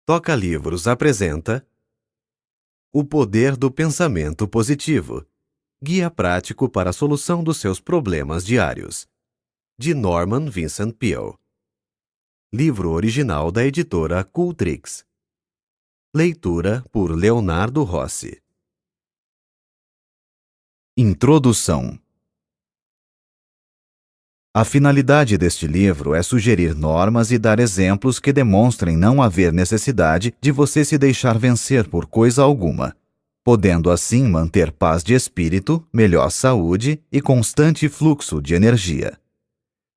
Toca Livros apresenta O Poder do Pensamento Positivo, Guia Prático para a Solução dos Seus Problemas Diários, de Norman Vincent Peale. Livro original da editora Cultrix. Leitura por Leonardo Rossi. Introdução. A finalidade deste livro é sugerir normas e dar exemplos que demonstrem não haver necessidade de você se deixar vencer por coisa alguma, podendo assim manter paz de espírito, melhor saúde e constante fluxo de energia.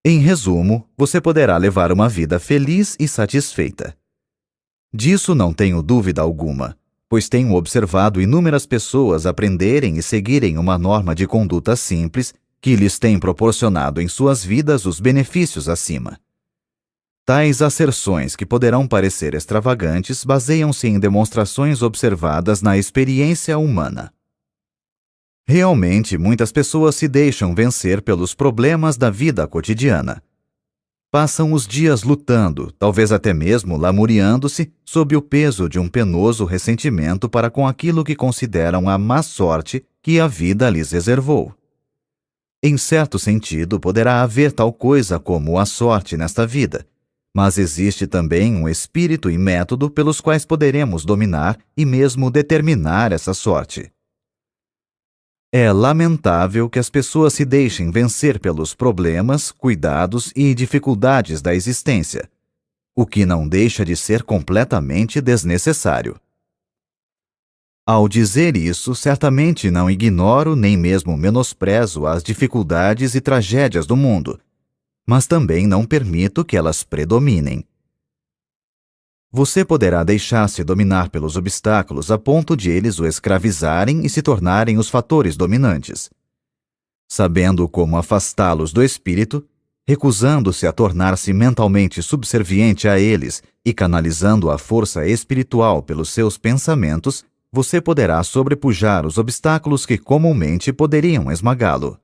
Em resumo, você poderá levar uma vida feliz e satisfeita. Disso não tenho dúvida alguma, pois tenho observado inúmeras pessoas aprenderem e seguirem uma norma de conduta simples que lhes tem proporcionado em suas vidas os benefícios acima. Tais asserções, que poderão parecer extravagantes, baseiam-se em demonstrações observadas na experiência humana. Realmente, muitas pessoas se deixam vencer pelos problemas da vida cotidiana. Passam os dias lutando, talvez até mesmo lamuriando-se, sob o peso de um penoso ressentimento para com aquilo que consideram a má sorte que a vida lhes reservou. Em certo sentido, poderá haver tal coisa como a sorte nesta vida, mas existe também um espírito e método pelos quais poderemos dominar e mesmo determinar essa sorte. É lamentável que as pessoas se deixem vencer pelos problemas, cuidados e dificuldades da existência, o que não deixa de ser completamente desnecessário. Ao dizer isso, certamente não ignoro nem mesmo menosprezo as dificuldades e tragédias do mundo, mas também não permito que elas predominem. Você poderá deixar-se dominar pelos obstáculos a ponto de eles o escravizarem e se tornarem os fatores dominantes. Sabendo como afastá-los do espírito, recusando-se a tornar-se mentalmente subserviente a eles e canalizando a força espiritual pelos seus pensamentos, você poderá sobrepujar os obstáculos que comumente poderiam esmagá-lo.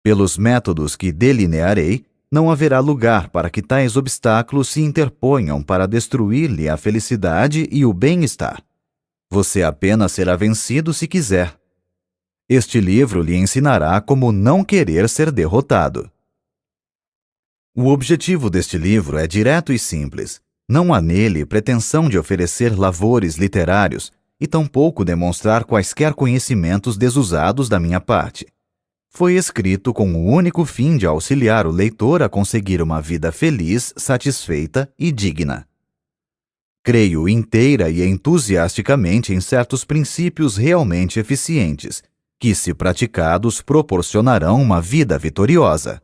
Pelos métodos que delinearei, não haverá lugar para que tais obstáculos se interponham para destruir-lhe a felicidade e o bem-estar. Você apenas será vencido se quiser. Este livro lhe ensinará como não querer ser derrotado. O objetivo deste livro é direto e simples. Não há nele pretensão de oferecer lavores literários e tampouco demonstrar quaisquer conhecimentos desusados da minha parte. Foi escrito com o único fim de auxiliar o leitor a conseguir uma vida feliz, satisfeita e digna. Creio inteira e entusiasticamente em certos princípios realmente eficientes, que, se praticados, proporcionarão uma vida vitoriosa.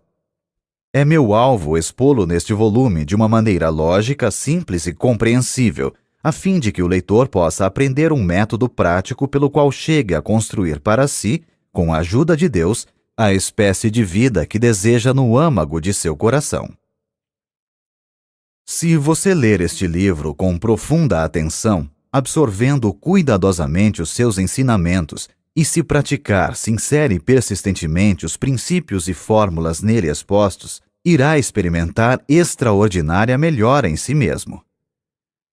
É meu alvo expô-lo neste volume de uma maneira lógica, simples e compreensível, a fim de que o leitor possa aprender um método prático pelo qual chegue a construir para si, com a ajuda de Deus, a espécie de vida que deseja no âmago de seu coração. Se você ler este livro com profunda atenção, absorvendo cuidadosamente os seus ensinamentos e se praticar sincera e persistentemente os princípios e fórmulas nele expostos, irá experimentar extraordinária melhora em si mesmo.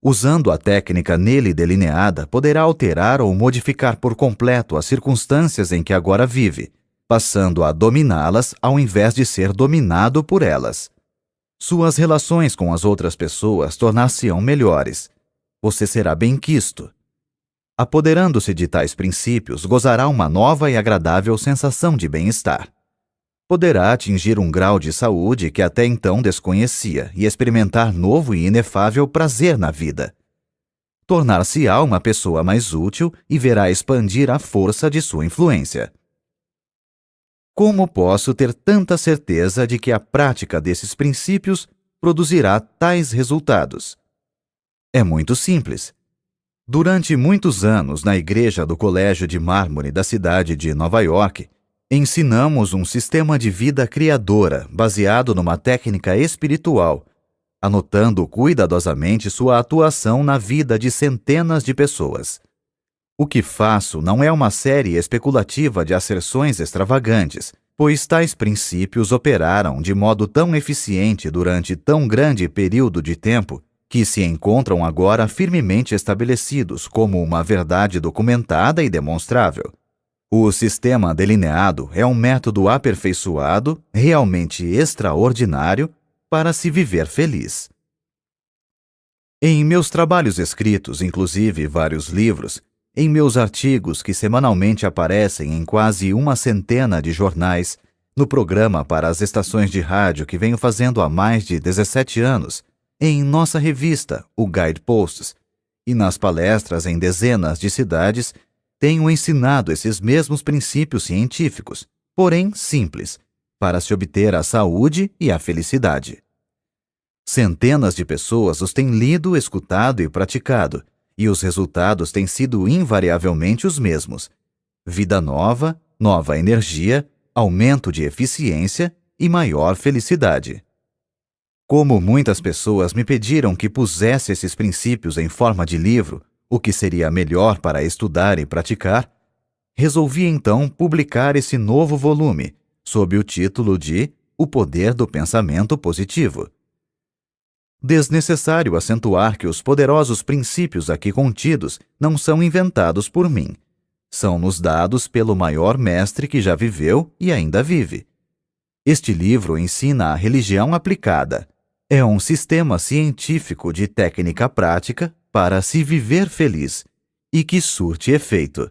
Usando a técnica nele delineada, poderá alterar ou modificar por completo as circunstâncias em que agora vive, passando a dominá-las ao invés de ser dominado por elas. Suas relações com as outras pessoas tornar-se-ão melhores. Você será bem-quisto. Apoderando-se de tais princípios, gozará uma nova e agradável sensação de bem-estar. Poderá atingir um grau de saúde que até então desconhecia e experimentar novo e inefável prazer na vida. Tornar-se-á uma pessoa mais útil e verá expandir a força de sua influência. Como posso ter tanta certeza de que a prática desses princípios produzirá tais resultados? É muito simples. Durante muitos anos, na igreja do Colégio de Mármore da cidade de Nova York, ensinamos um sistema de vida criadora baseado numa técnica espiritual, anotando cuidadosamente sua atuação na vida de centenas de pessoas. O que faço não é uma série especulativa de asserções extravagantes, pois tais princípios operaram de modo tão eficiente durante tão grande período de tempo que se encontram agora firmemente estabelecidos como uma verdade documentada e demonstrável. O sistema delineado é um método aperfeiçoado, realmente extraordinário, para se viver feliz. Em meus trabalhos escritos, inclusive vários livros, em meus artigos que semanalmente aparecem em quase uma centena de jornais, no programa para as estações de rádio que venho fazendo há mais de 17 anos, em nossa revista, o Guideposts, e nas palestras em dezenas de cidades, tenho ensinado esses mesmos princípios científicos, porém simples, para se obter a saúde e a felicidade. Centenas de pessoas os têm lido, escutado e praticado, e os resultados têm sido invariavelmente os mesmos: vida nova, nova energia, aumento de eficiência e maior felicidade. Como muitas pessoas me pediram que pusesse esses princípios em forma de livro, o que seria melhor para estudar e praticar, resolvi então publicar esse novo volume, sob o título de O Poder do Pensamento Positivo. Desnecessário acentuar que os poderosos princípios aqui contidos não são inventados por mim. São-nos dados pelo maior mestre que já viveu e ainda vive. Este livro ensina a religião aplicada. É um sistema científico de técnica prática para se viver feliz e que surte efeito.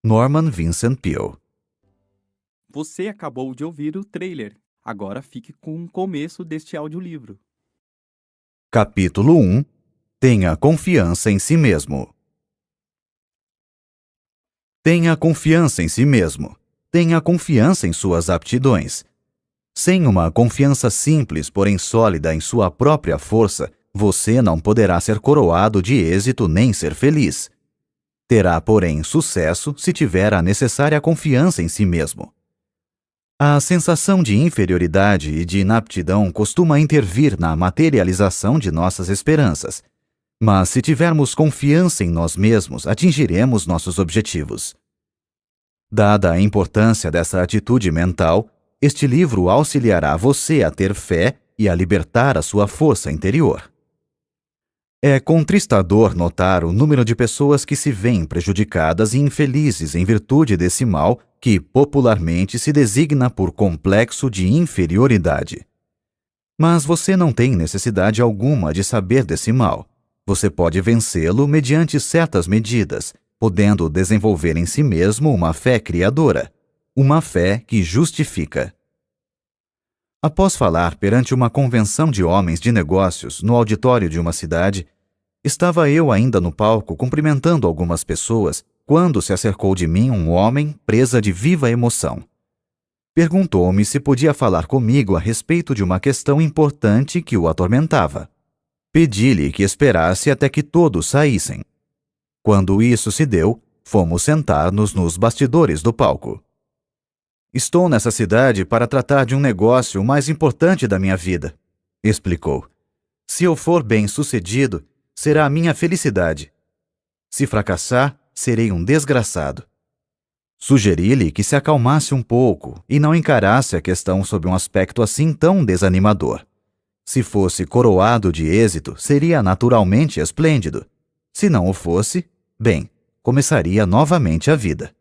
Norman Vincent Peale. Você acabou de ouvir o trailer. Agora fique com o começo deste audiolivro. Capítulo 1. Tenha confiança em si mesmo. Tenha confiança em si mesmo. Tenha confiança em suas aptidões. Sem uma confiança simples, porém sólida em sua própria força, você não poderá ser coroado de êxito nem ser feliz. Terá, porém, sucesso se tiver a necessária confiança em si mesmo. A sensação de inferioridade e de inaptidão costuma intervir na materialização de nossas esperanças. Mas se tivermos confiança em nós mesmos, atingiremos nossos objetivos. Dada a importância dessa atitude mental, este livro auxiliará você a ter fé e a libertar a sua força interior. É contristador notar o número de pessoas que se veem prejudicadas e infelizes em virtude desse mal que popularmente se designa por complexo de inferioridade. Mas você não tem necessidade alguma de saber desse mal. Você pode vencê-lo mediante certas medidas, podendo desenvolver em si mesmo uma fé criadora, uma fé que justifica. Após falar perante uma convenção de homens de negócios no auditório de uma cidade, estava eu ainda no palco cumprimentando algumas pessoas quando se acercou de mim um homem presa de viva emoção. Perguntou-me se podia falar comigo a respeito de uma questão importante que o atormentava. Pedi-lhe que esperasse até que todos saíssem. Quando isso se deu, fomos sentar-nos nos bastidores do palco. Estou nessa cidade para tratar de um negócio mais importante da minha vida, explicou. Se eu for bem-sucedido, será a minha felicidade. Se fracassar, serei um desgraçado. Sugeri-lhe que se acalmasse um pouco e não encarasse a questão sob um aspecto assim tão desanimador. Se fosse coroado de êxito, seria naturalmente esplêndido. Se não o fosse, bem, começaria novamente a vida.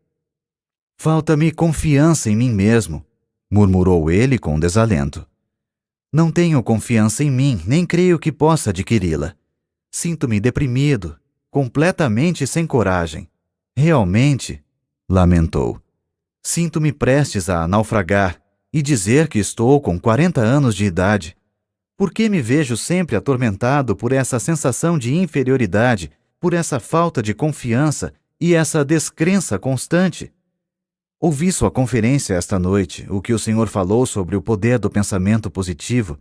Falta-me confiança em mim mesmo, murmurou ele com desalento. Não tenho confiança em mim, nem creio que possa adquiri-la. Sinto-me deprimido, completamente sem coragem. Realmente, lamentou, sinto-me prestes a naufragar e dizer que estou com 40 anos de idade. Por que me vejo sempre atormentado por essa sensação de inferioridade, por essa falta de confiança e essa descrença constante? Ouvi sua conferência esta noite, o que o senhor falou sobre o poder do pensamento positivo,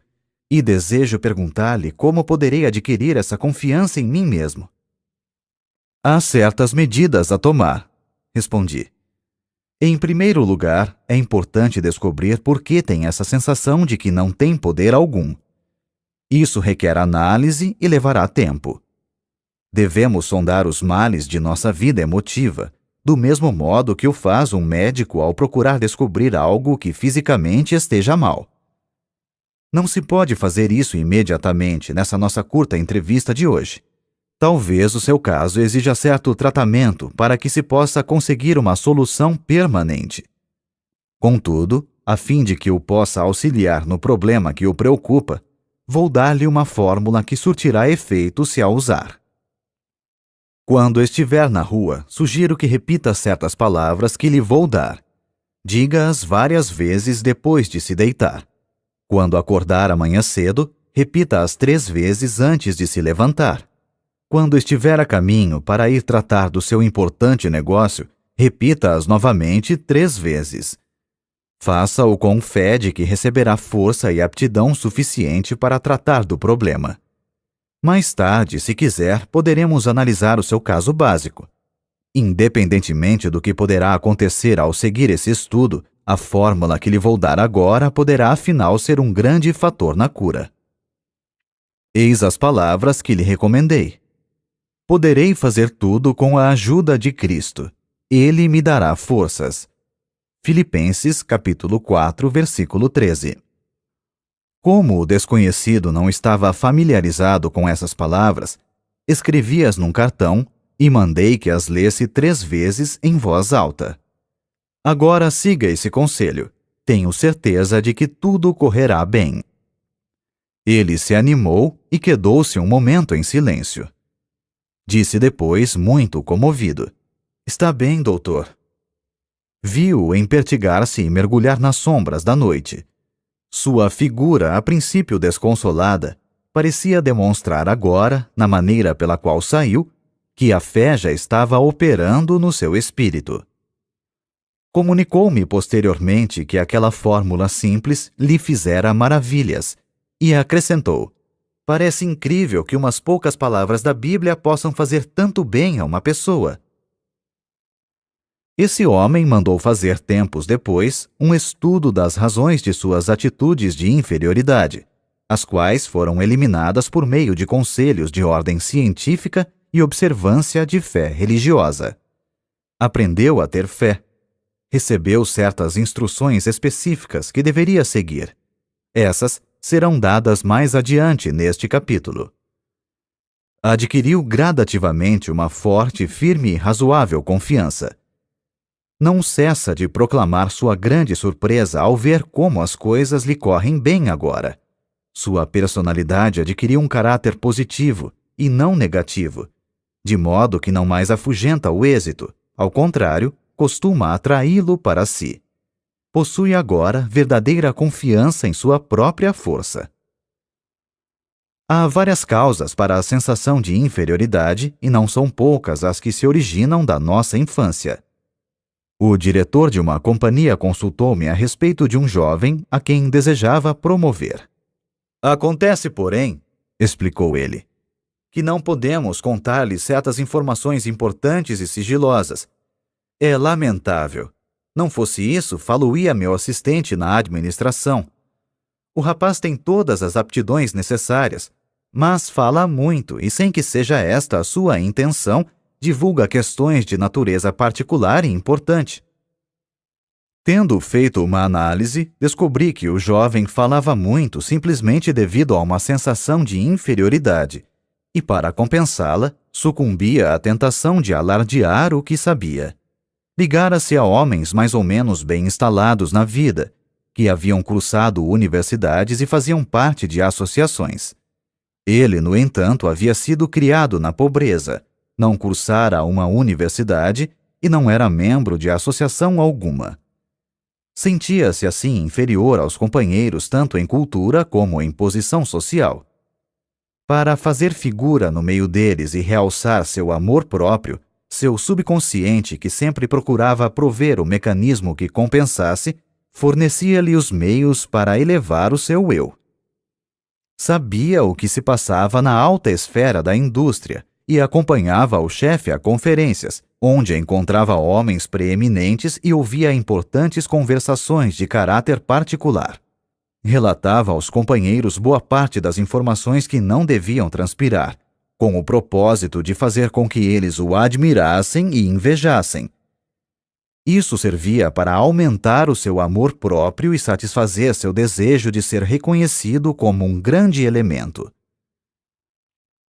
e desejo perguntar-lhe como poderei adquirir essa confiança em mim mesmo. Há certas medidas a tomar, respondi. Em primeiro lugar, é importante descobrir por que tem essa sensação de que não tem poder algum. Isso requer análise e levará tempo. Devemos sondar os males de nossa vida emotiva, do mesmo modo que o faz um médico ao procurar descobrir algo que fisicamente esteja mal. Não se pode fazer isso imediatamente nessa nossa curta entrevista de hoje. Talvez o seu caso exija certo tratamento para que se possa conseguir uma solução permanente. Contudo, a fim de que o possa auxiliar no problema que o preocupa, vou dar-lhe uma fórmula que surtirá efeito se a usar. Quando estiver na rua, sugiro que repita certas palavras que lhe vou dar. Diga-as várias vezes depois de se deitar. Quando acordar amanhã cedo, repita-as 3 vezes antes de se levantar. Quando estiver a caminho para ir tratar do seu importante negócio, repita-as novamente 3 vezes. Faça-o com fé de que receberá força e aptidão suficiente para tratar do problema. Mais tarde, se quiser, poderemos analisar o seu caso básico. Independentemente do que poderá acontecer ao seguir esse estudo, a fórmula que lhe vou dar agora poderá afinal ser um grande fator na cura. Eis as palavras que lhe recomendei. Poderei fazer tudo com a ajuda de Cristo. Ele me dará forças. Filipenses, capítulo 4, versículo 13. Como o desconhecido não estava familiarizado com essas palavras, escrevi-as num cartão e mandei que as lesse 3 vezes em voz alta. Agora siga esse conselho. Tenho certeza de que tudo correrá bem. Ele se animou e quedou-se um momento em silêncio. Disse depois, muito comovido: "Está bem, doutor." Vi-o empertigar-se e mergulhar nas sombras da noite. Sua figura, a princípio desconsolada, parecia demonstrar agora, na maneira pela qual saiu, que a fé já estava operando no seu espírito. Comunicou-me posteriormente que aquela fórmula simples lhe fizera maravilhas, e acrescentou: "Parece incrível que umas poucas palavras da Bíblia possam fazer tanto bem a uma pessoa." Esse homem mandou fazer tempos depois um estudo das razões de suas atitudes de inferioridade, as quais foram eliminadas por meio de conselhos de ordem científica e observância de fé religiosa. Aprendeu a ter fé. Recebeu certas instruções específicas que deveria seguir. Essas serão dadas mais adiante neste capítulo. Adquiriu gradativamente uma forte, firme e razoável confiança. Não cessa de proclamar sua grande surpresa ao ver como as coisas lhe correm bem agora. Sua personalidade adquiriu um caráter positivo e não negativo, de modo que não mais afugenta o êxito, ao contrário, costuma atraí-lo para si. Possui agora verdadeira confiança em sua própria força. Há várias causas para a sensação de inferioridade e não são poucas as que se originam da nossa infância. O diretor de uma companhia consultou-me a respeito de um jovem a quem desejava promover. "Acontece, porém," explicou ele, "que não podemos contar-lhe certas informações importantes e sigilosas. É lamentável. Não fosse isso, falo-ia meu assistente na administração. O rapaz tem todas as aptidões necessárias, mas fala muito e, sem que seja esta a sua intenção, divulga questões de natureza particular e importante." Tendo feito uma análise, descobri que o jovem falava muito simplesmente devido a uma sensação de inferioridade, e para compensá-la, sucumbia à tentação de alardear o que sabia. Ligara-se a homens mais ou menos bem instalados na vida, que haviam cursado universidades e faziam parte de associações. Ele, no entanto, havia sido criado na pobreza, não cursara uma universidade e não era membro de associação alguma. Sentia-se assim inferior aos companheiros tanto em cultura como em posição social. Para fazer figura no meio deles e realçar seu amor próprio, seu subconsciente, que sempre procurava prover o mecanismo que compensasse, fornecia-lhe os meios para elevar o seu eu. Sabia o que se passava na alta esfera da indústria e acompanhava o chefe a conferências, onde encontrava homens preeminentes e ouvia importantes conversações de caráter particular. Relatava aos companheiros boa parte das informações que não deviam transpirar, com o propósito de fazer com que eles o admirassem e invejassem. Isso servia para aumentar o seu amor próprio e satisfazer seu desejo de ser reconhecido como um grande elemento.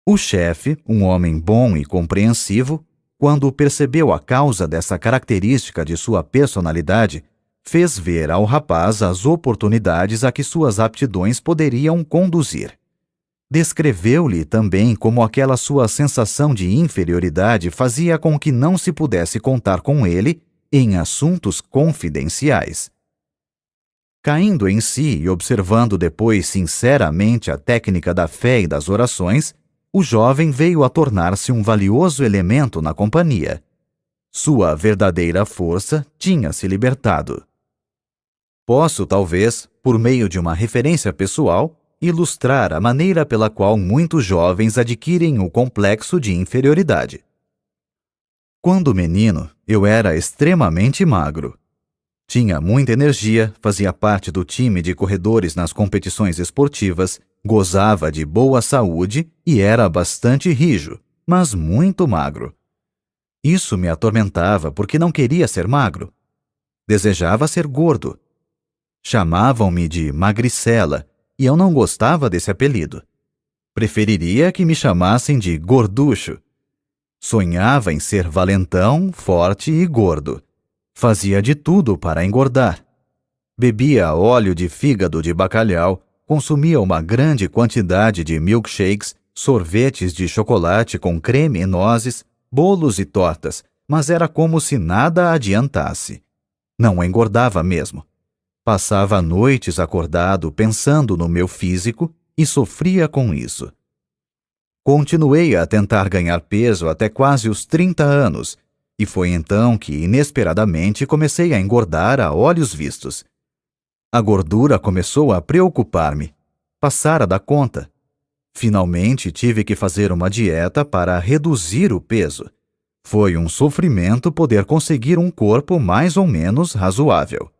O chefe, um homem bom e compreensivo, quando percebeu a causa dessa característica de sua personalidade, fez ver ao rapaz as oportunidades a que suas aptidões poderiam conduzir. Descreveu-lhe também como aquela sua sensação de inferioridade fazia com que não se pudesse contar com ele em assuntos confidenciais. Caindo em si e observando depois sinceramente a técnica da fé e das orações, o jovem veio a tornar-se um valioso elemento na companhia. Sua verdadeira força tinha se libertado. Posso, talvez, por meio de uma referência pessoal, ilustrar a maneira pela qual muitos jovens adquirem o complexo de inferioridade. Quando menino, eu era extremamente magro. Tinha muita energia, fazia parte do time de corredores nas competições esportivas, gozava de boa saúde e era bastante rijo, mas muito magro. Isso me atormentava porque não queria ser magro. Desejava ser gordo. Chamavam-me de magricela e eu não gostava desse apelido. Preferiria que me chamassem de gorducho. Sonhava em ser valentão, forte e gordo. Fazia de tudo para engordar. Bebia óleo de fígado de bacalhau, consumia uma grande quantidade de milkshakes, sorvetes de chocolate com creme e nozes, bolos e tortas, mas era como se nada adiantasse. Não engordava mesmo. Passava noites acordado pensando no meu físico e sofria com isso. Continuei a tentar ganhar peso até quase os 30 anos, e foi então que, inesperadamente, comecei a engordar a olhos vistos. A gordura começou a preocupar-me. Passara da conta. Finalmente tive que fazer uma dieta para reduzir o peso. Foi um sofrimento poder conseguir um corpo mais ou menos razoável.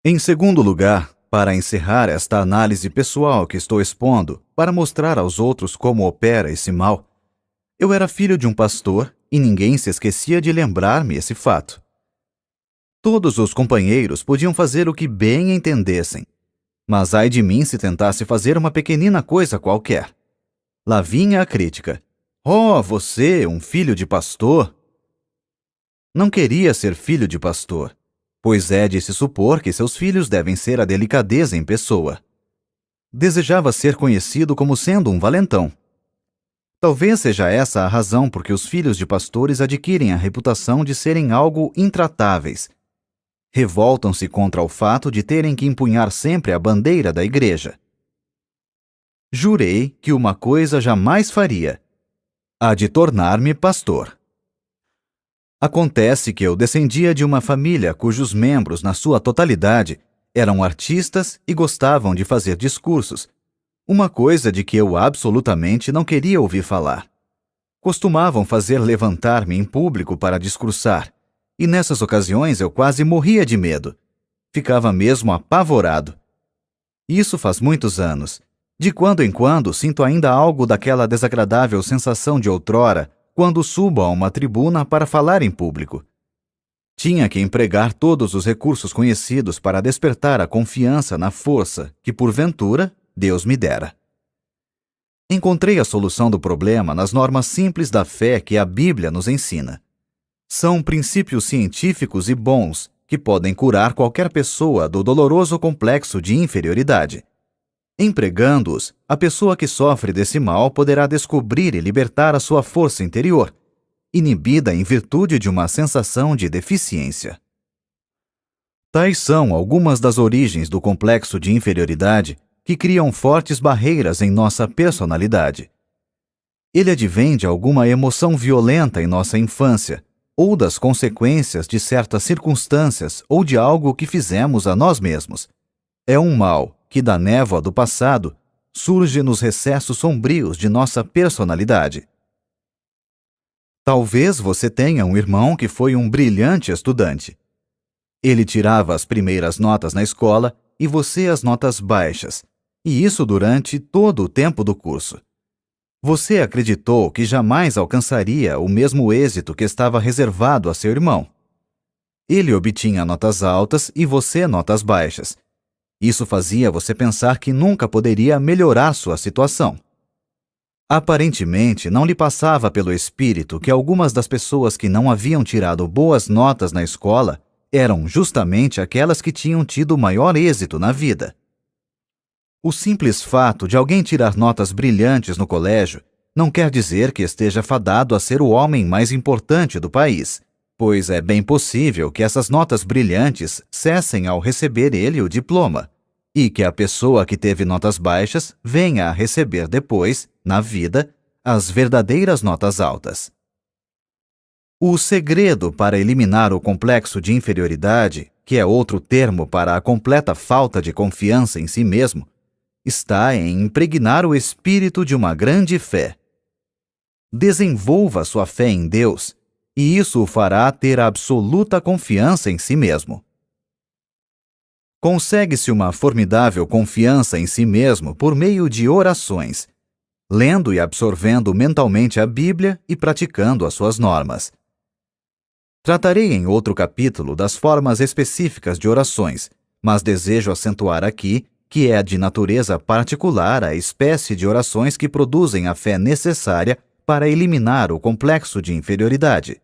Em segundo lugar, para encerrar esta análise pessoal que estou expondo, para mostrar aos outros como opera esse mal, eu era filho de um pastor e ninguém se esquecia de lembrar-me esse fato. Todos os companheiros podiam fazer o que bem entendessem, mas ai de mim se tentasse fazer uma pequenina coisa qualquer. Lá vinha a crítica. Oh, você, um filho de pastor? Não queria ser filho de pastor, pois é de se supor que seus filhos devem ser a delicadeza em pessoa. Desejava ser conhecido como sendo um valentão. Talvez seja essa a razão por que os filhos de pastores adquirem a reputação de serem algo intratáveis. Revoltam-se contra o fato de terem que empunhar sempre a bandeira da igreja. Jurei que uma coisa jamais faria: a de tornar-me pastor. Acontece que eu descendia de uma família cujos membros, na sua totalidade, eram artistas e gostavam de fazer discursos, uma coisa de que eu absolutamente não queria ouvir falar. Costumavam fazer levantar-me em público para discursar, e nessas ocasiões eu quase morria de medo. Ficava mesmo apavorado. Isso faz muitos anos. De quando em quando sinto ainda algo daquela desagradável sensação de outrora, quando subo a uma tribuna para falar em público. Tinha que empregar todos os recursos conhecidos para despertar a confiança na força que, porventura, Deus me dera. Encontrei a solução do problema nas normas simples da fé que a Bíblia nos ensina. São princípios científicos e bons que podem curar qualquer pessoa do doloroso complexo de inferioridade. Empregando-os, a pessoa que sofre desse mal poderá descobrir e libertar a sua força interior, inibida em virtude de uma sensação de deficiência. Tais são algumas das origens do complexo de inferioridade que criam fortes barreiras em nossa personalidade. Ele advém de alguma emoção violenta em nossa infância, ou das consequências de certas circunstâncias ou de algo que fizemos a nós mesmos. É um mal que, da névoa do passado, surge nos recessos sombrios de nossa personalidade. Talvez você tenha um irmão que foi um brilhante estudante. Ele tirava as primeiras notas na escola e você as notas baixas, e isso durante todo o tempo do curso. Você acreditou que jamais alcançaria o mesmo êxito que estava reservado a seu irmão. Ele obtinha notas altas e você notas baixas. Isso fazia você pensar que nunca poderia melhorar sua situação. Aparentemente, não lhe passava pelo espírito que algumas das pessoas que não haviam tirado boas notas na escola eram justamente aquelas que tinham tido maior êxito na vida. O simples fato de alguém tirar notas brilhantes no colégio não quer dizer que esteja fadado a ser o homem mais importante do país, pois é bem possível que essas notas brilhantes cessem ao receber ele o diploma, e que a pessoa que teve notas baixas venha a receber depois, na vida, as verdadeiras notas altas. O segredo para eliminar o complexo de inferioridade, que é outro termo para a completa falta de confiança em si mesmo, está em impregnar o espírito de uma grande fé. Desenvolva sua fé em Deus, e isso o fará ter absoluta confiança em si mesmo. Consegue-se uma formidável confiança em si mesmo por meio de orações, lendo e absorvendo mentalmente a Bíblia e praticando as suas normas. Tratarei em outro capítulo das formas específicas de orações, mas desejo acentuar aqui que é de natureza particular a espécie de orações que produzem a fé necessária para eliminar o complexo de inferioridade.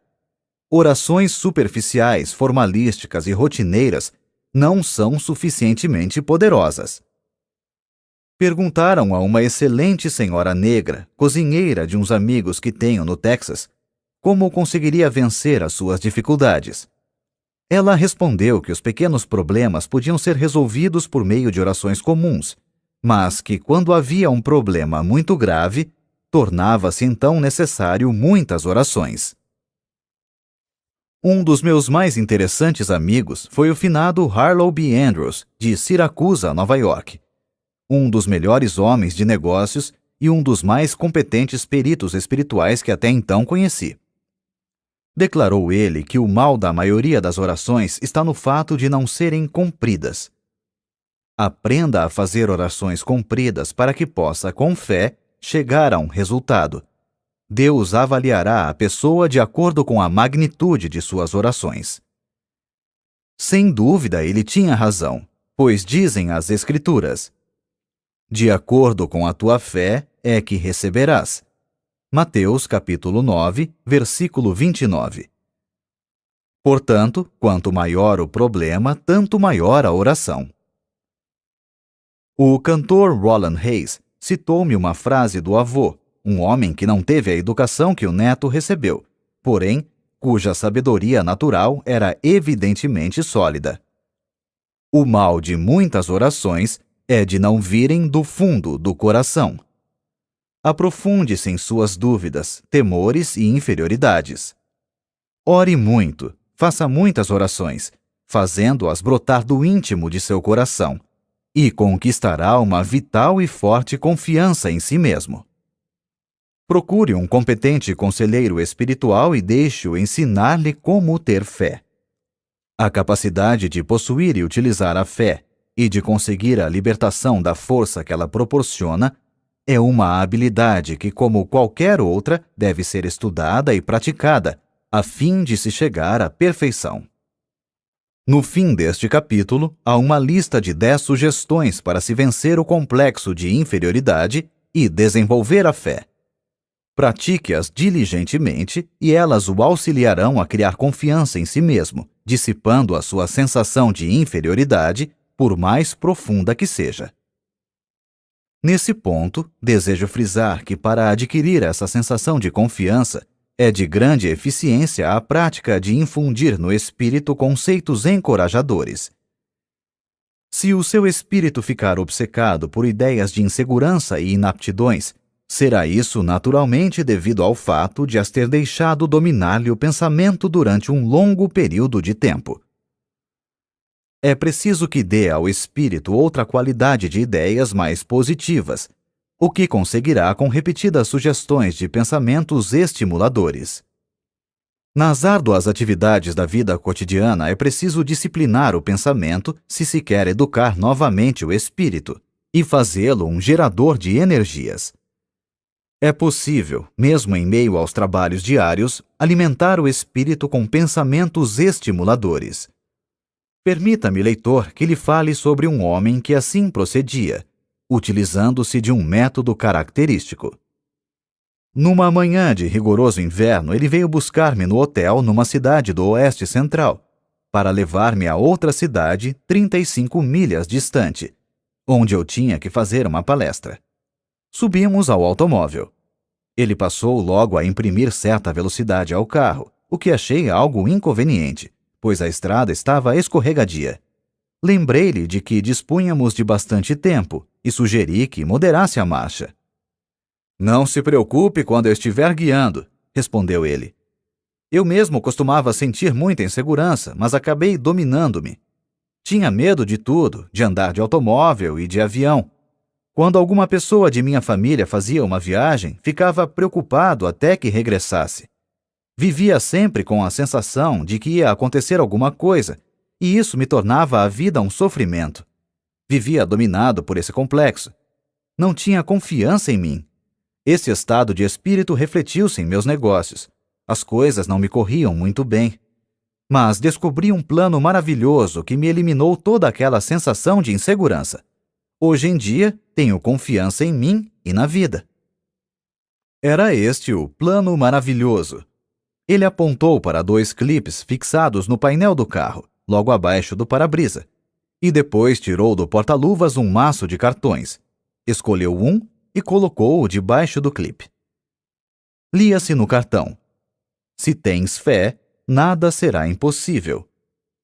Orações superficiais, formalísticas e rotineiras não são suficientemente poderosas. Perguntaram a uma excelente senhora negra, cozinheira de uns amigos que tenho no Texas, como conseguiria vencer as suas dificuldades. Ela respondeu que os pequenos problemas podiam ser resolvidos por meio de orações comuns, mas que quando havia um problema muito grave, tornava-se então necessário muitas orações. Um dos meus mais interessantes amigos foi o finado Harlow B. Andrews, de Siracusa, Nova York, um dos melhores homens de negócios e um dos mais competentes peritos espirituais que até então conheci. Declarou ele que o mal da maioria das orações está no fato de não serem cumpridas. Aprenda a fazer orações compridas para que possa, com fé, chegar a um resultado. Deus avaliará a pessoa de acordo com a magnitude de suas orações. Sem dúvida, ele tinha razão, pois dizem as Escrituras: de acordo com a tua fé é que receberás. Mateus capítulo 9, versículo 29. Portanto, quanto maior o problema, tanto maior a oração. O cantor Roland Hayes citou-me uma frase do avô, um homem que não teve a educação que o neto recebeu, porém, cuja sabedoria natural era evidentemente sólida. O mal de muitas orações é de não virem do fundo do coração. Aprofunde-se em suas dúvidas, temores e inferioridades. Ore muito, faça muitas orações, fazendo-as brotar do íntimo de seu coração, e conquistará uma vital e forte confiança em si mesmo. Procure um competente conselheiro espiritual e deixe-o ensinar-lhe como ter fé. A capacidade de possuir e utilizar a fé e de conseguir a libertação da força que ela proporciona é uma habilidade que, como qualquer outra, deve ser estudada e praticada, a fim de se chegar à perfeição. No fim deste capítulo, há uma lista de 10 sugestões para se vencer o complexo de inferioridade e desenvolver a fé. Pratique-as diligentemente e elas o auxiliarão a criar confiança em si mesmo, dissipando a sua sensação de inferioridade, por mais profunda que seja. Nesse ponto, desejo frisar que para adquirir essa sensação de confiança, é de grande eficiência a prática de infundir no espírito conceitos encorajadores. Se o seu espírito ficar obcecado por ideias de insegurança e inaptidões, será isso naturalmente devido ao fato de as ter deixado dominar-lhe o pensamento durante um longo período de tempo. É preciso que dê ao espírito outra qualidade de ideias mais positivas, o que conseguirá com repetidas sugestões de pensamentos estimuladores. Nas árduas atividades da vida cotidiana é preciso disciplinar o pensamento se se quer educar novamente o espírito e fazê-lo um gerador de energias. É possível, mesmo em meio aos trabalhos diários, alimentar o espírito com pensamentos estimuladores. Permita-me, leitor, que lhe fale sobre um homem que assim procedia, utilizando-se de um método característico. Numa manhã de rigoroso inverno, ele veio buscar-me no hotel numa cidade do Oeste Central, para levar-me a outra cidade 35 milhas distante, onde eu tinha que fazer uma palestra. Subimos ao automóvel. Ele passou logo a imprimir certa velocidade ao carro, o que achei algo inconveniente, pois a estrada estava escorregadia. Lembrei-lhe de que dispunhamos de bastante tempo e sugeri que moderasse a marcha. "Não se preocupe quando eu estiver guiando", respondeu ele. Eu mesmo costumava sentir muita insegurança, mas acabei dominando-me. Tinha medo de tudo, de andar de automóvel e de avião. Quando alguma pessoa de minha família fazia uma viagem, ficava preocupado até que regressasse. Vivia sempre com a sensação de que ia acontecer alguma coisa, e isso me tornava a vida um sofrimento. Vivia dominado por esse complexo. Não tinha confiança em mim. Esse estado de espírito refletiu-se em meus negócios. As coisas não me corriam muito bem. Mas descobri um plano maravilhoso que me eliminou toda aquela sensação de insegurança. Hoje em dia, tenho confiança em mim e na vida. Era este o plano maravilhoso. Ele apontou para 2 clipes fixados no painel do carro, logo abaixo do para-brisa, e depois tirou do porta-luvas um maço de cartões. Escolheu um e colocou-o debaixo do clipe. Lia-se no cartão: "Se tens fé, nada será impossível."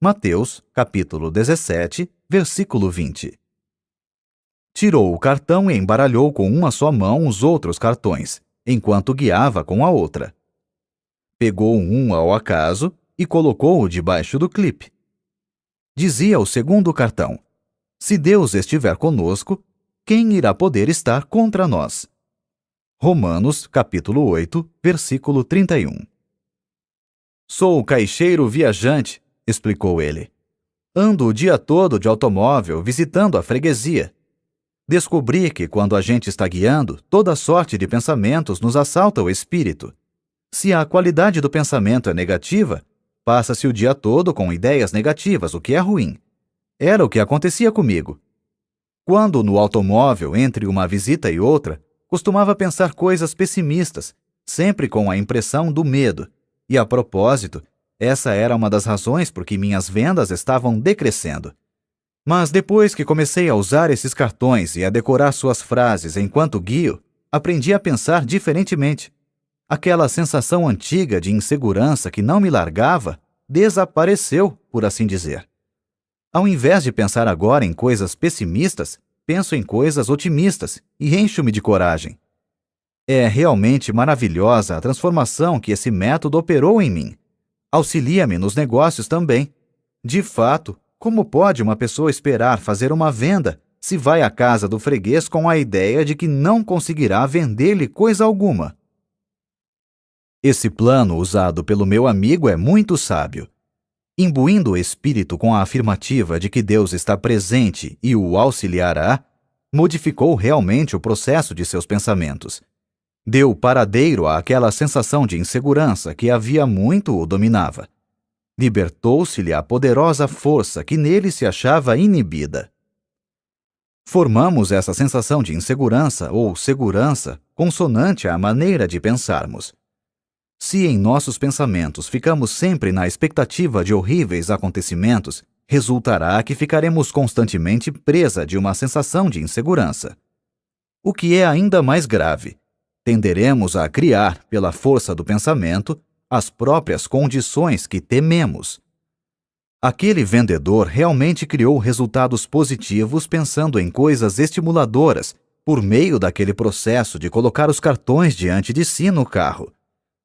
Mateus, capítulo 17, versículo 20. Tirou o cartão e embaralhou com uma só mão os outros cartões, enquanto guiava com a outra. Pegou um ao acaso e colocou-o debaixo do clipe. Dizia o segundo cartão: "Se Deus estiver conosco, quem irá poder estar contra nós?" Romanos, capítulo 8, versículo 31. "Sou caixeiro viajante", explicou ele. "Ando o dia todo de automóvel visitando a freguesia. Descobri que, quando a gente está guiando, toda sorte de pensamentos nos assalta o espírito. Se a qualidade do pensamento é negativa, passa-se o dia todo com ideias negativas, o que é ruim. Era o que acontecia comigo. Quando no automóvel, entre uma visita e outra, costumava pensar coisas pessimistas, sempre com a impressão do medo. E, a propósito, essa era uma das razões por que minhas vendas estavam decrescendo. Mas depois que comecei a usar esses cartões e a decorar suas frases enquanto guio, aprendi a pensar diferentemente. Aquela sensação antiga de insegurança que não me largava desapareceu, por assim dizer. Ao invés de pensar agora em coisas pessimistas, penso em coisas otimistas e encho-me de coragem. É realmente maravilhosa a transformação que esse método operou em mim. Auxilia-me nos negócios também. De fato, como pode uma pessoa esperar fazer uma venda se vai à casa do freguês com a ideia de que não conseguirá vender-lhe coisa alguma? Esse plano usado pelo meu amigo é muito sábio. Imbuindo o espírito com a afirmativa de que Deus está presente e o auxiliará, modificou realmente o processo de seus pensamentos. Deu paradeiro àquela sensação de insegurança que havia muito o dominava. Libertou-se-lhe a poderosa força que nele se achava inibida. Formamos essa sensação de insegurança ou segurança consonante à maneira de pensarmos. Se em nossos pensamentos ficamos sempre na expectativa de horríveis acontecimentos, resultará que ficaremos constantemente presa de uma sensação de insegurança. O que é ainda mais grave, tenderemos a criar, pela força do pensamento, as próprias condições que tememos. Aquele vendedor realmente criou resultados positivos pensando em coisas estimuladoras por meio daquele processo de colocar os cartões diante de si no carro.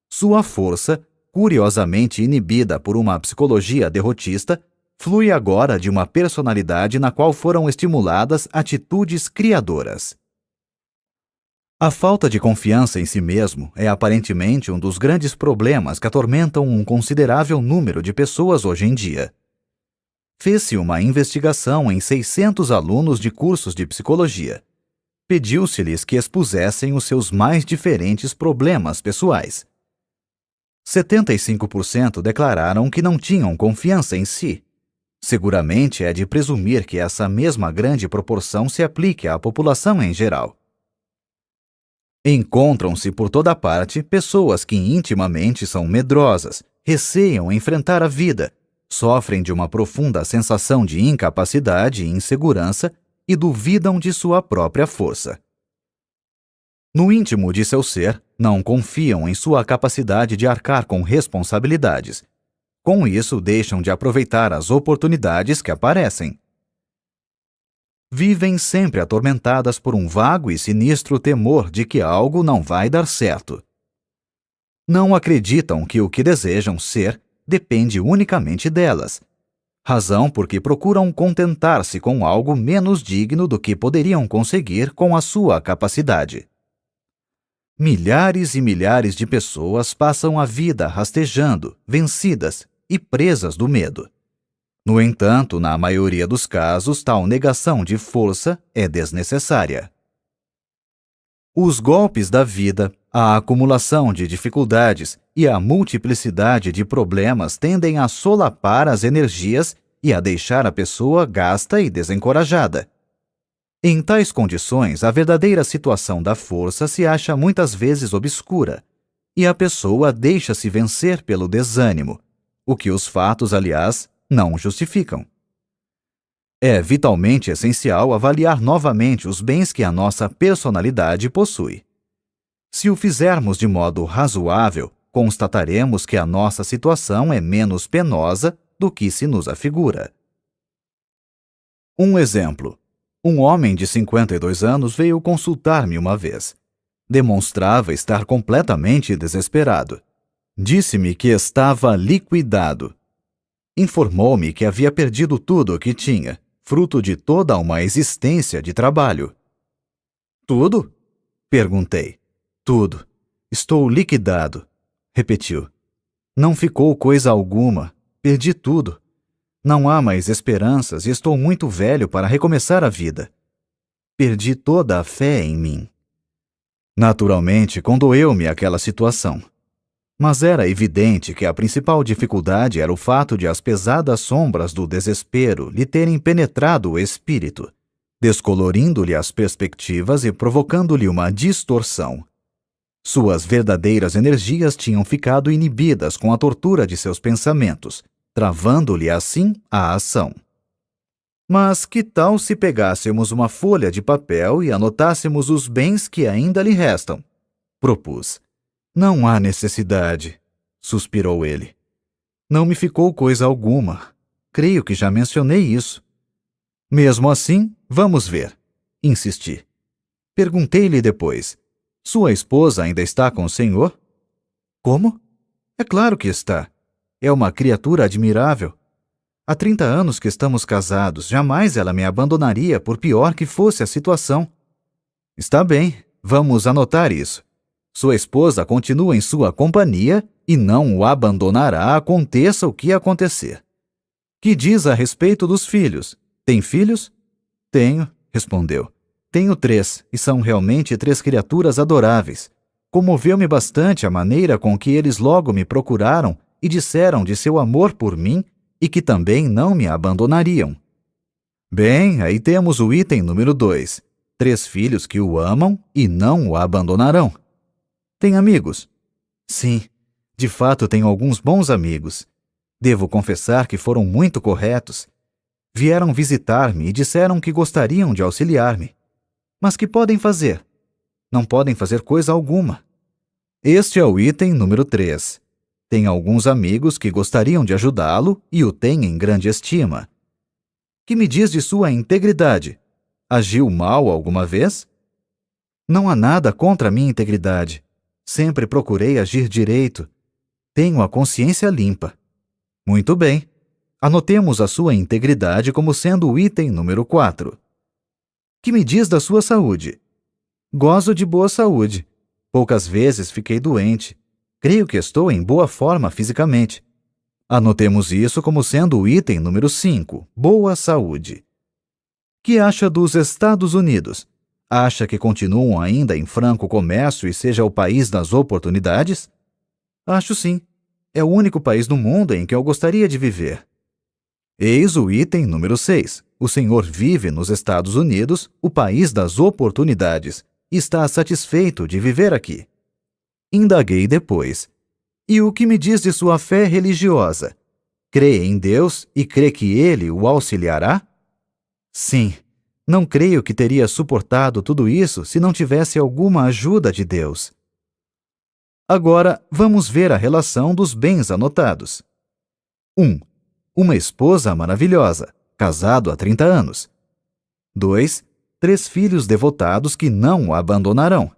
Sua força, curiosamente inibida por uma psicologia derrotista, flui agora de uma personalidade na qual foram estimuladas atitudes criadoras. A falta de confiança em si mesmo é aparentemente um dos grandes problemas que atormentam um considerável número de pessoas hoje em dia. Fez-se uma investigação em 600 alunos de cursos de psicologia. Pediu-se-lhes que expusessem os seus mais diferentes problemas pessoais. 75% declararam que não tinham confiança em si. Seguramente é de presumir que essa mesma grande proporção se aplique à população em geral. Encontram-se por toda parte pessoas que intimamente são medrosas, receiam enfrentar a vida, sofrem de uma profunda sensação de incapacidade e insegurança e duvidam de sua própria força. No íntimo de seu ser, não confiam em sua capacidade de arcar com responsabilidades. Com isso, deixam de aproveitar as oportunidades que aparecem. Vivem sempre atormentadas por um vago e sinistro temor de que algo não vai dar certo. Não acreditam que o que desejam ser depende unicamente delas, razão por que procuram contentar-se com algo menos digno do que poderiam conseguir com a sua capacidade. Milhares e milhares de pessoas passam a vida rastejando, vencidas e presas do medo. No entanto, na maioria dos casos, tal negação de força é desnecessária. Os golpes da vida, a acumulação de dificuldades e a multiplicidade de problemas tendem a solapar as energias e a deixar a pessoa gasta e desencorajada. Em tais condições, a verdadeira situação da força se acha muitas vezes obscura, e a pessoa deixa-se vencer pelo desânimo, o que os fatos, aliás, não justificam. É vitalmente essencial avaliar novamente os bens que a nossa personalidade possui. Se o fizermos de modo razoável, constataremos que a nossa situação é menos penosa do que se nos afigura. Um exemplo. Um homem de 52 anos veio consultar-me uma vez. Demonstrava estar completamente desesperado. Disse-me que estava liquidado. Informou-me que havia perdido tudo o que tinha, fruto de toda uma existência de trabalho. Tudo? Perguntei. Tudo. Estou liquidado, repetiu. Não ficou coisa alguma. Perdi tudo. Não há mais esperanças e estou muito velho para recomeçar a vida. Perdi toda a fé em mim. Naturalmente, condoeu-me aquela situação. Mas era evidente que a principal dificuldade era o fato de as pesadas sombras do desespero lhe terem penetrado o espírito, descolorindo-lhe as perspectivas e provocando-lhe uma distorção. Suas verdadeiras energias tinham ficado inibidas com a tortura de seus pensamentos, travando-lhe assim a ação. Mas que tal se pegássemos uma folha de papel e anotássemos os bens que ainda lhe restam? Propus. Não há necessidade, suspirou ele. Não me ficou coisa alguma. Creio que já mencionei isso. Mesmo assim, vamos ver, insisti. Perguntei-lhe depois. Sua esposa ainda está com o senhor? Como? É claro que está. É uma criatura admirável. Há 30 anos que estamos casados, jamais ela me abandonaria por pior que fosse a situação. Está bem, vamos anotar isso. Sua esposa continua em sua companhia e não o abandonará, aconteça o que acontecer. Que diz a respeito dos filhos? Tem filhos? Tenho, respondeu. Tenho 3, e são realmente 3 criaturas adoráveis. Comoveu-me bastante a maneira com que eles logo me procuraram e disseram de seu amor por mim e que também não me abandonariam. Bem, aí temos o item número 2. 3 filhos que o amam e não o abandonarão. Tem amigos? Sim, de fato tenho alguns bons amigos. Devo confessar que foram muito corretos. Vieram visitar-me e disseram que gostariam de auxiliar-me. Mas que podem fazer? Não podem fazer coisa alguma. Este é o item número 3. Tem alguns amigos que gostariam de ajudá-lo e o têm em grande estima. Que me diz de sua integridade? Agiu mal alguma vez? Não há nada contra a minha integridade. Sempre procurei agir direito. Tenho a consciência limpa. Muito bem. Anotemos a sua integridade como sendo o item número 4. Que me diz da sua saúde? Gozo de boa saúde. Poucas vezes fiquei doente. Creio que estou em boa forma fisicamente. Anotemos isso como sendo o item número 5, boa saúde. Que acha dos Estados Unidos? Acha que continuam ainda em franco comércio e seja o país das oportunidades? Acho sim. É o único país no mundo em que eu gostaria de viver. Eis o item número 6. O senhor vive nos Estados Unidos, o país das oportunidades, e está satisfeito de viver aqui. Indaguei depois. E o que me diz de sua fé religiosa? Crê em Deus e crê que Ele o auxiliará? Sim. Não creio que teria suportado tudo isso se não tivesse alguma ajuda de Deus. Agora, vamos ver a relação dos bens anotados. 1. Uma esposa maravilhosa, casado há 30 anos. 2. 3 filhos devotados que não o abandonarão.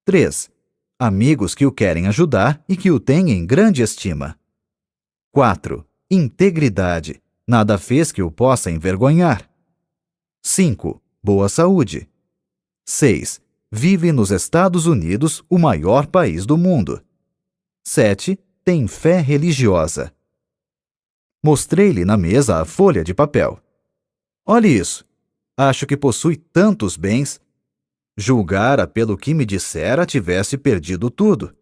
3. Amigos que o querem ajudar e que o têm em grande estima. 4. Integridade. Nada fez que o possa envergonhar. 5. Boa saúde. 6. Vive nos Estados Unidos, o maior país do mundo. 7. Tem fé religiosa. Mostrei-lhe na mesa a folha de papel. Olhe isso. Acho que possui tantos bens. Julgara pelo que me dissera tivesse perdido tudo.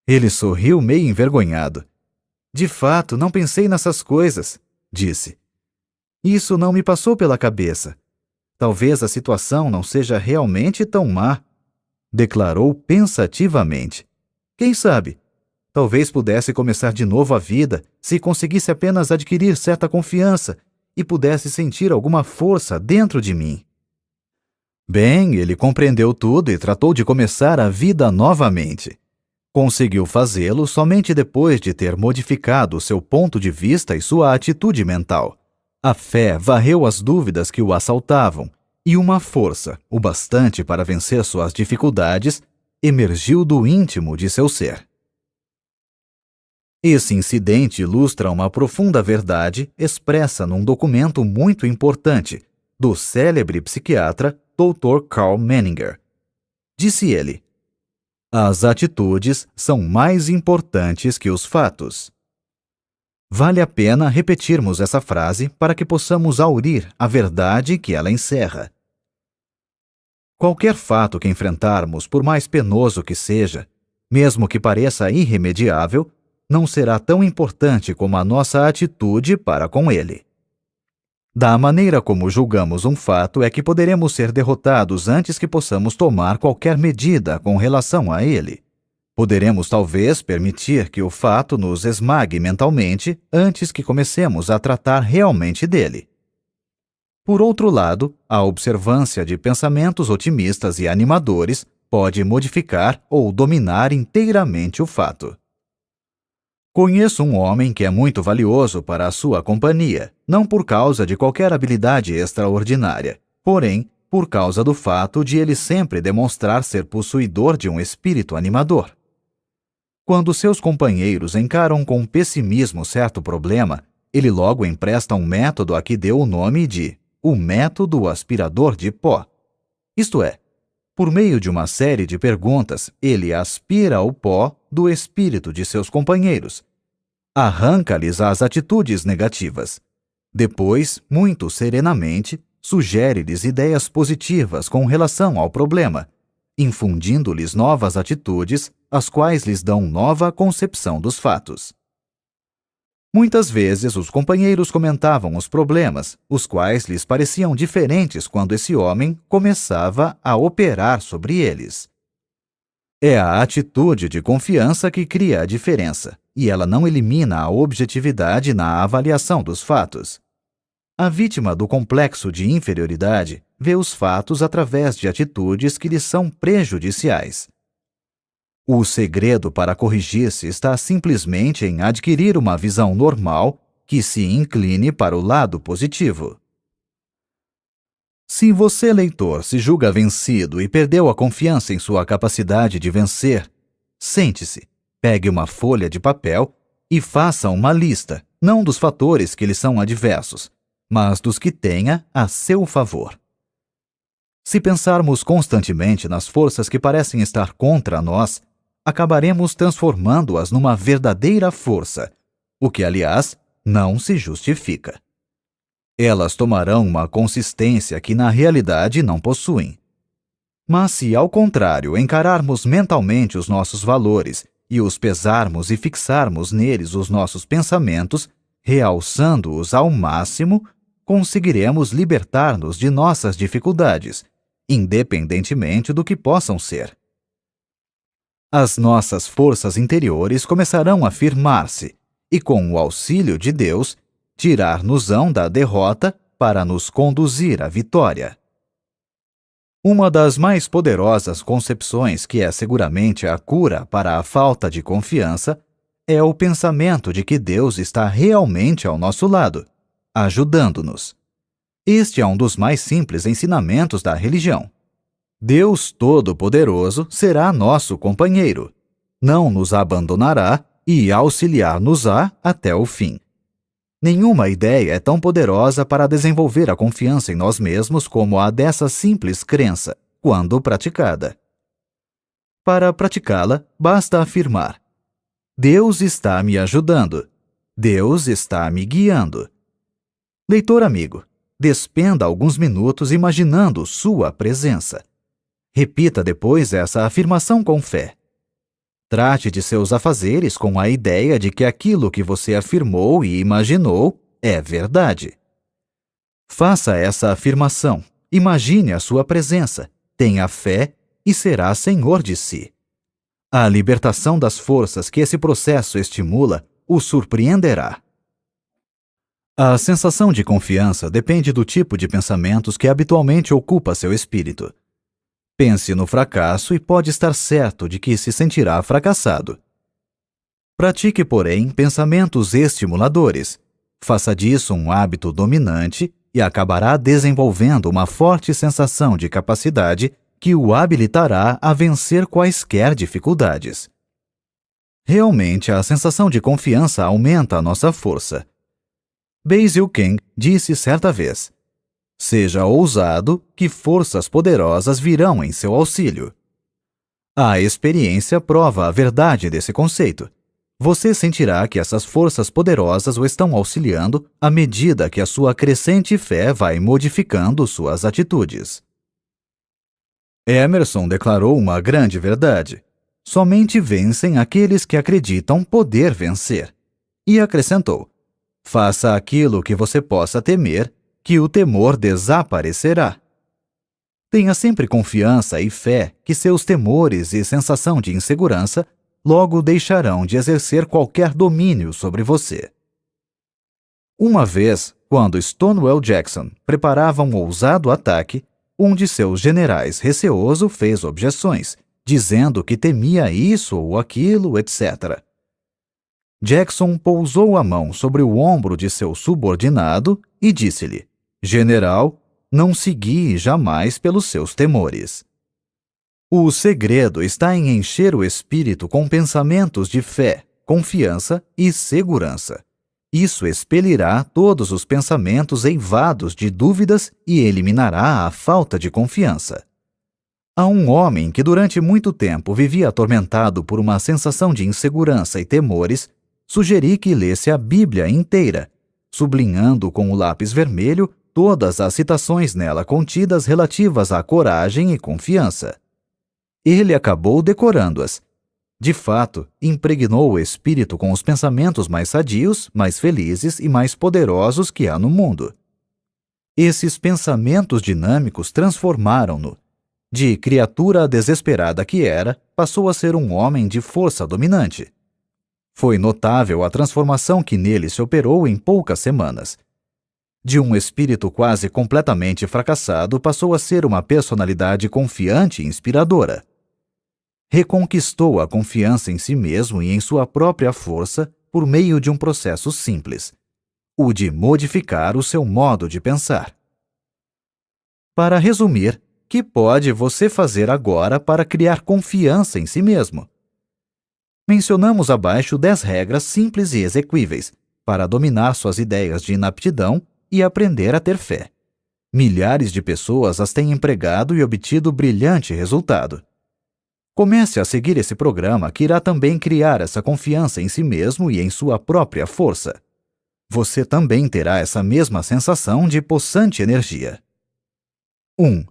Ele sorriu meio envergonhado. De fato, não pensei nessas coisas, disse. Isso não me passou pela cabeça. Talvez a situação não seja realmente tão má, declarou pensativamente. Quem sabe? Talvez pudesse começar de novo a vida se conseguisse apenas adquirir certa confiança e pudesse sentir alguma força dentro de mim. Bem, ele compreendeu tudo e tratou de começar a vida novamente. Conseguiu fazê-lo somente depois de ter modificado seu ponto de vista e sua atitude mental. A fé varreu as dúvidas que o assaltavam, e uma força, o bastante para vencer suas dificuldades, emergiu do íntimo de seu ser. Esse incidente ilustra uma profunda verdade expressa num documento muito importante do célebre psiquiatra Dr. Karl Menninger. Disse ele: as atitudes são mais importantes que os fatos. Vale a pena repetirmos essa frase para que possamos aurir a verdade que ela encerra. Qualquer fato que enfrentarmos, por mais penoso que seja, mesmo que pareça irremediável, não será tão importante como a nossa atitude para com ele. Da maneira como julgamos um fato é que poderemos ser derrotados antes que possamos tomar qualquer medida com relação a ele. Poderemos talvez permitir que o fato nos esmague mentalmente antes que comecemos a tratar realmente dele. Por outro lado, a observância de pensamentos otimistas e animadores pode modificar ou dominar inteiramente o fato. Conheço um homem que é muito valioso para a sua companhia, não por causa de qualquer habilidade extraordinária, porém, por causa do fato de ele sempre demonstrar ser possuidor de um espírito animador. Quando seus companheiros encaram com pessimismo certo problema, ele logo empresta um método a que deu o nome de o método aspirador de pó. Isto é, por meio de uma série de perguntas, ele aspira o pó do espírito de seus companheiros. Arranca-lhes as atitudes negativas. Depois, muito serenamente, sugere-lhes ideias positivas com relação ao problema, infundindo-lhes novas atitudes, as quais lhes dão nova concepção dos fatos. Muitas vezes os companheiros comentavam os problemas, os quais lhes pareciam diferentes quando esse homem começava a operar sobre eles. É a atitude de confiança que cria a diferença, e ela não elimina a objetividade na avaliação dos fatos. A vítima do complexo de inferioridade vê os fatos através de atitudes que lhe são prejudiciais. O segredo para corrigir-se está simplesmente em adquirir uma visão normal que se incline para o lado positivo. Se você, leitor, se julga vencido e perdeu a confiança em sua capacidade de vencer, sente-se, pegue uma folha de papel e faça uma lista, não dos fatores que lhe são adversos, mas dos que tenha a seu favor. Se pensarmos constantemente nas forças que parecem estar contra nós, acabaremos transformando-as numa verdadeira força, o que, aliás, não se justifica. Elas tomarão uma consistência que na realidade não possuem. Mas se, ao contrário, encararmos mentalmente os nossos valores e os pesarmos e fixarmos neles os nossos pensamentos, realçando-os ao máximo, conseguiremos libertar-nos de nossas dificuldades, independentemente do que possam ser. As nossas forças interiores começarão a firmar-se e, com o auxílio de Deus, tirar-nos-ão da derrota para nos conduzir à vitória. Uma das mais poderosas concepções, que é seguramente a cura para a falta de confiança, é o pensamento de que Deus está realmente ao nosso lado, ajudando-nos. Este é um dos mais simples ensinamentos da religião. Deus Todo-Poderoso será nosso companheiro, não nos abandonará e auxiliar-nos-á até o fim. Nenhuma ideia é tão poderosa para desenvolver a confiança em nós mesmos como a dessa simples crença, quando praticada. Para praticá-la, basta afirmar: Deus está me ajudando. Deus está me guiando. Leitor amigo, despenda alguns minutos imaginando sua presença. Repita depois essa afirmação com fé. Trate de seus afazeres com a ideia de que aquilo que você afirmou e imaginou é verdade. Faça essa afirmação, imagine a sua presença, tenha fé e será senhor de si. A libertação das forças que esse processo estimula o surpreenderá. A sensação de confiança depende do tipo de pensamentos que habitualmente ocupa seu espírito. Pense no fracasso e pode estar certo de que se sentirá fracassado. Pratique, porém, pensamentos estimuladores. Faça disso um hábito dominante e acabará desenvolvendo uma forte sensação de capacidade que o habilitará a vencer quaisquer dificuldades. Realmente, a sensação de confiança aumenta a nossa força. Basil King disse certa vez: seja ousado, que forças poderosas virão em seu auxílio. A experiência prova a verdade desse conceito. Você sentirá que essas forças poderosas o estão auxiliando à medida que a sua crescente fé vai modificando suas atitudes. Emerson declarou uma grande verdade: somente vencem aqueles que acreditam poder vencer. E acrescentou: faça aquilo que você possa temer, que o temor desaparecerá. Tenha sempre confiança e fé que seus temores e sensação de insegurança logo deixarão de exercer qualquer domínio sobre você. Uma vez, quando Stonewall Jackson preparava um ousado ataque, um de seus generais receoso fez objeções, dizendo que temia isso ou aquilo, etc. Jackson pousou a mão sobre o ombro de seu subordinado e disse-lhe: General, não se guie jamais pelos seus temores. O segredo está em encher o espírito com pensamentos de fé, confiança e segurança. Isso expelirá todos os pensamentos eivados de dúvidas e eliminará a falta de confiança. A um homem que durante muito tempo vivia atormentado por uma sensação de insegurança e temores, sugeri que lesse a Bíblia inteira, sublinhando com o lápis vermelho todas as citações nela contidas relativas à coragem e confiança. Ele acabou decorando-as. De fato, impregnou o espírito com os pensamentos mais sadios, mais felizes e mais poderosos que há no mundo. Esses pensamentos dinâmicos transformaram-no. De criatura desesperada que era, passou a ser um homem de força dominante. Foi notável a transformação que nele se operou em poucas semanas. De um espírito quase completamente fracassado, passou a ser uma personalidade confiante e inspiradora. Reconquistou a confiança em si mesmo e em sua própria força por meio de um processo simples, o de modificar o seu modo de pensar. Para resumir, que pode você fazer agora para criar confiança em si mesmo? Mencionamos abaixo 10 regras simples e exequíveis para dominar suas ideias de inaptidão e aprender a ter fé. Milhares de pessoas as têm empregado e obtido brilhante resultado. Comece a seguir esse programa que irá também criar essa confiança em si mesmo e em sua própria força. você também terá essa mesma sensação de possante energia. 1.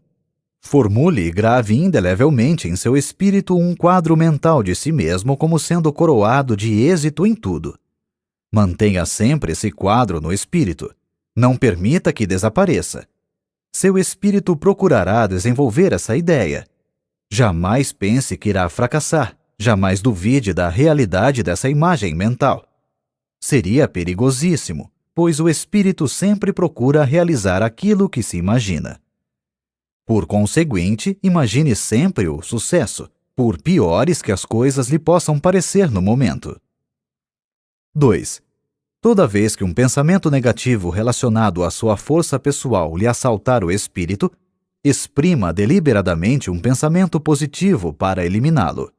Formule e grave indelevelmente em seu espírito um quadro mental de si mesmo como sendo coroado de êxito em tudo. Mantenha sempre esse quadro no espírito. Não permita que desapareça. Seu espírito procurará desenvolver essa ideia. Jamais pense que irá fracassar. Jamais duvide da realidade dessa imagem mental. Seria perigosíssimo, pois o espírito sempre procura realizar aquilo que se imagina. Por conseguinte, imagine sempre o sucesso, por piores que as coisas lhe possam parecer no momento. 2. Toda vez que um pensamento negativo relacionado à sua força pessoal lhe assaltar o espírito, exprima deliberadamente um pensamento positivo para eliminá-lo.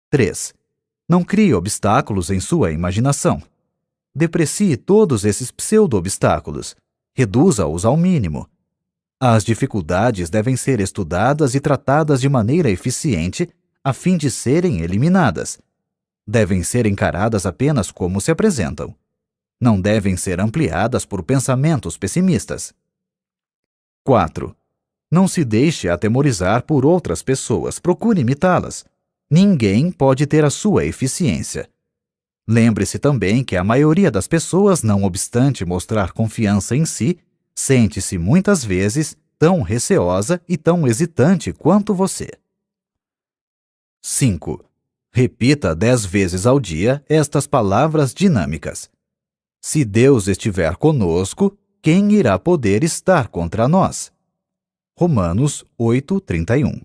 3. Não crie obstáculos em sua imaginação. Deprecie todos esses pseudo-obstáculos. Reduza-os ao mínimo. As dificuldades devem ser estudadas e tratadas de maneira eficiente a fim de serem eliminadas. Devem ser encaradas apenas como se apresentam. Não devem ser ampliadas por pensamentos pessimistas. 4. Não se deixe atemorizar por outras pessoas. Procure imitá-las. Ninguém pode ter a sua eficiência. Lembre-se também que a maioria das pessoas, não obstante mostrar confiança em si, sente-se muitas vezes tão receosa e tão hesitante quanto você. 5. Repita 10 vezes ao dia estas palavras dinâmicas. Se Deus estiver conosco, quem irá poder estar contra nós? Romanos 8:31.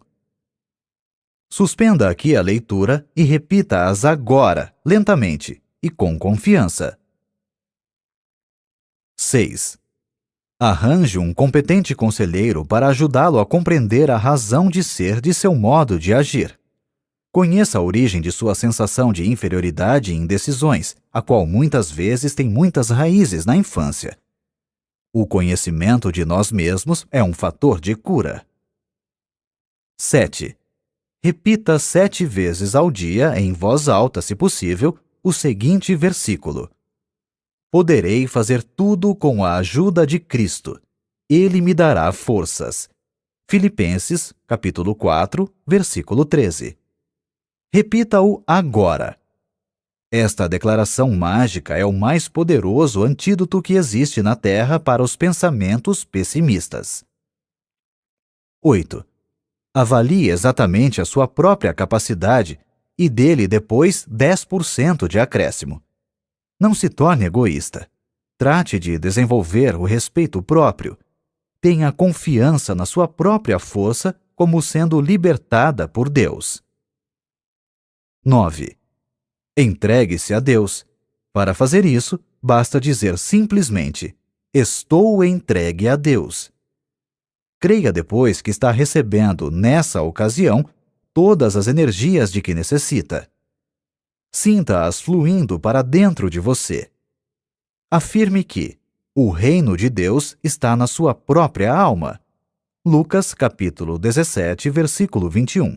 Suspenda aqui a leitura e repita-as agora, lentamente e com confiança. 6. Arranje um competente conselheiro para ajudá-lo a compreender a razão de ser de seu modo de agir. Conheça a origem de sua sensação de inferioridade e indecisões, a qual muitas vezes tem muitas raízes na infância. O conhecimento de nós mesmos é um fator de cura. 7. Repita 7 vezes ao dia, em voz alta, se possível, o seguinte versículo: Poderei fazer tudo com a ajuda de Cristo. Ele me dará forças. Filipenses, capítulo 4, versículo 13. Repita-o agora. Esta declaração mágica é o mais poderoso antídoto que existe na Terra para os pensamentos pessimistas. 8. Avalie exatamente a sua própria capacidade e dê-lhe depois 10% de acréscimo. Não se torne egoísta. Trate de desenvolver o respeito próprio. Tenha confiança na sua própria força como sendo libertada por Deus. 9. Entregue-se a Deus. Para fazer isso, basta dizer simplesmente: Estou entregue a Deus. Creia depois que está recebendo, nessa ocasião, todas as energias de que necessita. Sinta-as fluindo para dentro de você. Afirme que o reino de Deus está na sua própria alma. Lucas, capítulo 17, versículo 21.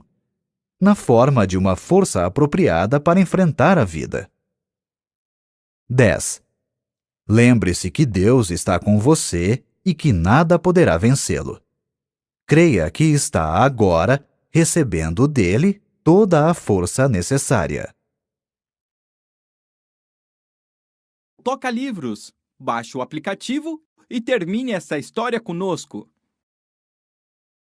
Na forma de uma força apropriada para enfrentar a vida. 10. Lembre-se que Deus está com você e que nada poderá vencê-lo. Creia que está agora recebendo dele toda a força necessária. Toca Livros. Baixe o aplicativo e termine essa história conosco.